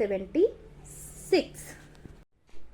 76।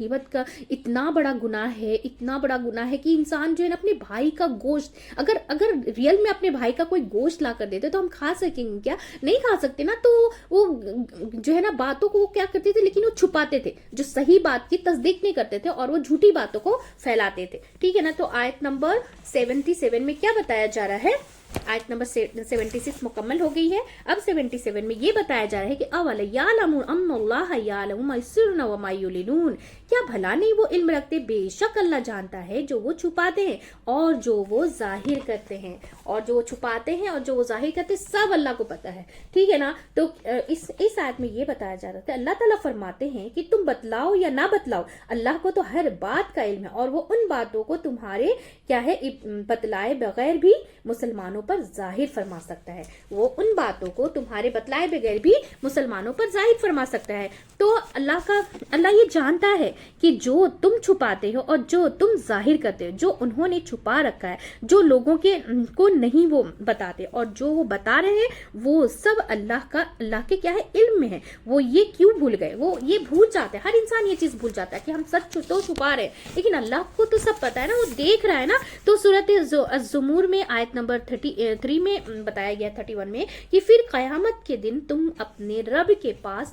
غیبت کا اتنا بڑا گناہ ہے، اتنا بڑا گناہ ہے کہ انسان جو ہے نا اپنے بھائی کا گوشت، اگر ریئل میں اپنے بھائی کا کوئی گوشت لا کر دیتے تو ہم کھا سکیں گے کیا؟ نہیں کھا سکتے نا. تو وہ جو ہے نا باتوں کو وہ کیا کرتے تھے، لیکن وہ چھپاتے تھے، جو صحیح بات کی تصدیق نہیں کرتے تھے اور وہ جھوٹی باتوں کو پھیلاتے تھے. ٹھیک ہے نا. تو آیت نمبر 77 میں کیا بتایا جا رہا ہے؟ آیت نمبر 76 مکمل ہو گئی ہے. اب 77 میں یہ بتایا جا رہا ہے کہ اول یعلم ان اللہ یعلم ما یسرون و ما یعلنون، کیا بھلا نہیں وہ علم رکھتے، بے شک اللہ جانتا ہے جو وہ چھپاتے ہیں اور جو وہ ظاہر کرتے ہیں. اور جو وہ چھپاتے ہیں اور جو وہ ظاہر کرتے ہیں سب اللہ کو پتا ہے. ٹھیک ہے نا. تو اس آیت میں یہ بتایا جا رہا ہے اللہ تعالیٰ فرماتے ہیں کہ تم بتلاؤ یا نہ بتلاؤ، اللہ کو تو ہر بات کا علم ہے اور وہ ان باتوں کو تمہارے کیا ہے بتلائے بغیر بھی مسلمانوں پر ظاہر فرما سکتا ہے. وہ ان باتوں کو تمہارے بتلائے بغیر بھی مسلمانوں پر ظاہر فرما سکتا ہے. تو اللہ یہ جانتا ہے کہ جو تم چھپاتے ہو اور جو تم ظاہر کرتے ہو، جو انہوں نے چھپا رکھا ہے، جو لوگوں کو نہیں وہ بتاتے اور جو وہ بتا رہے ہیں، وہ سب اللہ کے کیا ہے علم میں ہے. وہ یہ کیوں بھول گئے؟ وہ یہ بھول جاتے ہیں، ہر انسان یہ چیز بھول جاتا ہے کہ ہم سچ تو چھپا رہے ہیں، لیکن اللہ کو تو سب پتا ہے نا، وہ دیکھ رہا ہے نا. تو سورۃ الزمر میں آیت نمبر 33 میں بتایا گیا 31 میں کہ پھر قیامت کے دن تم اپنے رب کے پاس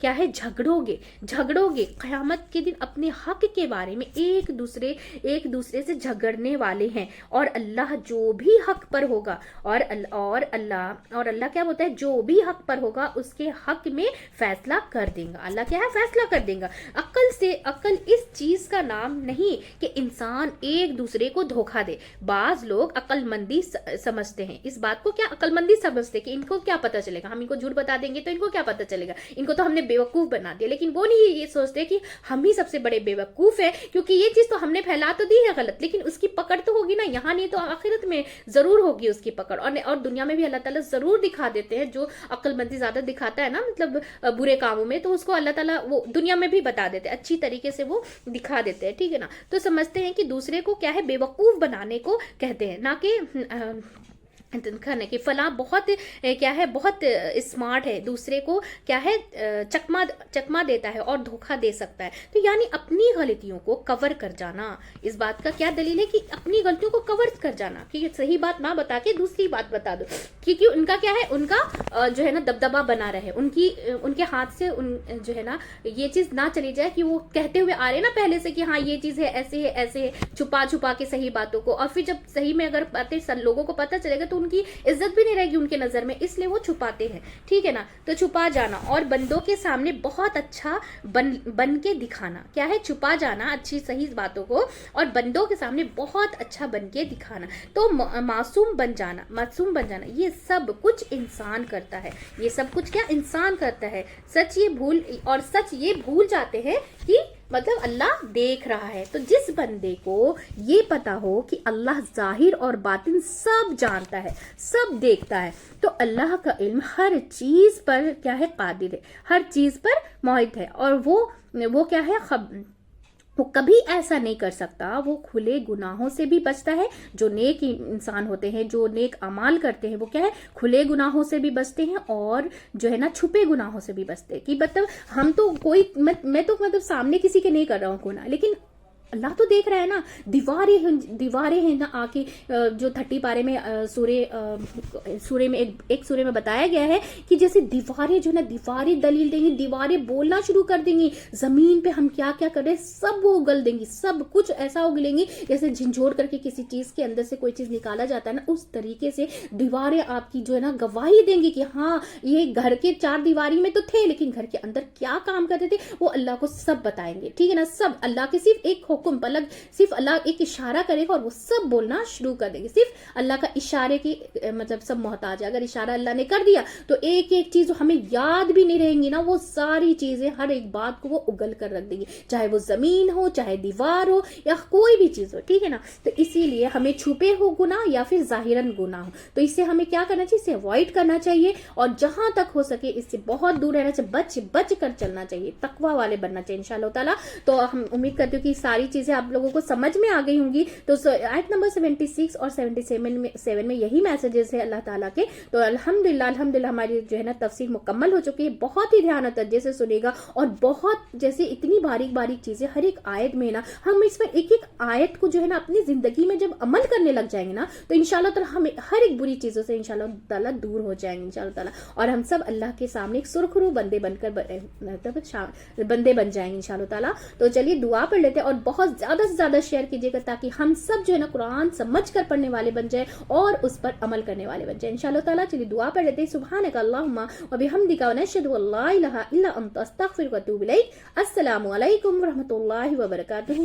کیا ہے جھگڑو گے قیامت کے دن اپنے حق کے بارے میں ایک دوسرے سے جھگڑنے والے ہیں. اور اللہ جو بھی حق پر ہوگا اور اللہ کیا بولتا ہے، جو بھی حق پر ہوگا اس کے حق میں فیصلہ کر دیں گا. اللہ کیا ہے فیصلہ کر دیں گا. عقل اس چیز کا نام نہیں کہ انسان ایک دوسرے کو دھوکہ دے. بعض لوگ عقل مندی سمجھتے ہیں، اس بات کو کیا عقل مندی سمجھتے کہ ان کو کیا پتہ چلے گا، ہم ان کو جھوٹ بتا دیں گے تو ان کو کیا پتہ چلے گا، ان کو تو ہم نے بیوقوف بنا دیا. لیکن وہ نہیں یہ سوچتے کہ ہم ہی سب سے بڑے بیوقوف ہیں، کیونکہ یہ چیز تو ہم نے پھیلا تو دی ہے غلط، لیکن اس کی پکڑ تو ہوگی نا، یہاں نہیں تو آخرت میں ضرور ہوگی اس کی پکڑ. اور دنیا میں بھی اللہ تعالیٰ ضرور دکھا دیتے ہیں، جو عقل مندی زیادہ دکھاتا ہے نا مطلب برے کاموں میں، تو اس کو اللہ تعالیٰ وہ دنیا میں بھی بتا دیتے ہیں، اچھی طریقے سے وہ دکھا دیتے ہیں. ٹھیک ہے نا. تو سمجھتے ہیں کہ دوسرے کو کیا ہے بیوقوف بنانے کو کہتے ہیں، نہ کہ کہ فلاں بہت کیا ہے بہت اسمارٹ ہے، دوسرے کو کیا ہے چکما دیتا ہے اور دھوکہ دے سکتا ہے. تو یعنی اپنی غلطیوں کو کور کر جانا، اس بات کا کیا دلیل ہے کہ اپنی غلطیوں کو کور کر جانا، کہ صحیح بات نہ بتا کے دوسری بات بتا دو، کیونکہ ان کا کیا ہے، ان کا جو ہے نا دبدبا بنا رہے، ان کے ہاتھ سے جو ہے نا یہ چیز نہ چلی جائے کہ وہ کہتے ہوئے آ رہے نا پہلے سے کہ ہاں یہ چیز ہے، ایسے ہے چھپا کے صحیح باتوں کو، اور پھر جب صحیح میں اگر باتیں لوگوں کو پتہ چلے گا تو ان کی عزت بھی نہیں رہے گی ان کے نظر میں، اس لیے وہ چھپاتے ہیں. ٹھیک ہے نا. تو چھپا جانا اور بندوں کے سامنے بہت اچھا بن کے دکھانا، کیا ہے چھپا جانا اچھی صحیح باتوں کو اور بندوں کے سامنے بہت اچھا بن کے دکھانا. تو معصوم بن جانا یہ سب کچھ انسان کرتا ہے، یہ سب کچھ کیا انسان کرتا ہے. سچ یہ بھول جاتے ہیں کہ مطلب اللہ دیکھ رہا ہے. تو جس بندے کو یہ پتا ہو کہ اللہ ظاہر اور باطن سب جانتا ہے، سب دیکھتا ہے، تو اللہ کا علم ہر چیز پر کیا ہے قادر ہے، ہر چیز پر محیط ہے. اور وہ کیا ہے وہ کبھی ایسا نہیں کر سکتا. وہ کھلے گناہوں سے بھی بچتا ہے، جو نیک انسان ہوتے ہیں، جو نیک اعمال کرتے ہیں، وہ کیا ہے کھلے گناہوں سے بھی بچتے ہیں اور جو ہے نا چھپے گناہوں سے بھی بچتے ہیں. کہ مطلب ہم تو میں تو مطلب سامنے کسی کے نہیں کر رہا ہوں گناہ، لیکن اللہ تو دیکھ رہا ہے نا. دیواریں ہیں نا. آ کے جو 30 پارے میں سورے میں ایک سورے میں بتایا گیا ہے کہ جیسے دیواریں جو نا دیواریں دلیل دیں گی، دیواریں بولنا شروع کر دیں گی، زمین پہ ہم کیا کیا کر رہے ہیں سب وہ اگل دیں گی، سب کچھ ایسا اگلیں گی جیسے جھنجھوڑ کر کے کسی چیز کے اندر سے کوئی چیز نکالا جاتا ہے نا، اس طریقے سے دیواریں آپ کی جو ہے نا گواہی دیں گی کہ ہاں یہ گھر کے 4 دیواری میں تو تھے، لیکن گھر کے اندر کیا کام کرتے تھے وہ اللہ کو سب بتائیں گے. ٹھیک ہے نا. سب اللہ کے صرف ایک حکم پلک، صرف اللہ ایک اشارہ کرے گا اور وہ سب بولنا شروع کر دے گی. صرف اللہ کا اشارے کی مطلب سب محتاج ہے. اگر اشارہ اللہ نے کر دیا تو ایک چیز ہمیں یاد بھی نہیں رہیں گی نا، وہ ساری چیزیں ہر ایک بات کو وہ اگل کر رکھ دیں گی، چاہے وہ زمین ہو، چاہے دیوار ہو، یا کوئی بھی چیز ہو. ٹھیک ہے نا. تو اسی لیے ہمیں چھپے ہو گناہ یا پھر ظاہراً گناہ ہو تو اس سے ہمیں کیا کرنا چاہیے، اسے اوائڈ کرنا چاہیے اور جہاں تک ہو سکے اس سے بہت دور رہنا چاہیے، بچ کر چلنا چاہیے، تقوی والے بننا چاہیے انشاءاللہ تعالیٰ. تو ہم امید کرتے ہیں کہ ساری ساری چیزیں آپ لوگوں کو سمجھ میں آ گئی ہوں گی. تو آیت نمبر 76 اور 77 میں یہی میسیجز ہے اللہ تعالیٰ کے. تو الحمدللہ ہماری جو ہے نا تفسیر مکمل ہو چکی ہے. بہت ہی دھیان و توجہ سے سنے گا, اور بہت جیسے اتنی باریک باریک چیزیں ہر ایک آیت میں نا, ہم اس پر ایک ایک آیت کو جو ہے نا اپنی زندگی میں جب عمل کرنے لگ جائیں گے نا, تو انشاءاللہ تعالیٰ ہم ہر ایک بری چیزوں سے انشاءاللہ تعالیٰ دور ہو جائیں گے انشاءاللہ تعالیٰ, اور ہم سب اللہ کے سامنے ایک سرخرو بندے بن کر بندے بن جائیں گے انشاءاللہ تعالیٰ. تو چلیے دعا پڑھ لیتے ہیں, اور بہت زیادہ سے زیادہ شیئر کیجیے گا تاکہ ہم سب جو ہے نا قرآن سمجھ کر پڑھنے والے بن جائیں اور اس پر عمل کرنے والے بن جائیں انشاءاللہ تعالیٰ. چلیے دعا پڑھ لیتے ہیں. سبحانک اللہم و بحمدک و نشہد ان لا الہ الا انت استغفرک و اتوب الیک. السلام علیکم ورحمۃ اللہ وبرکاتہ.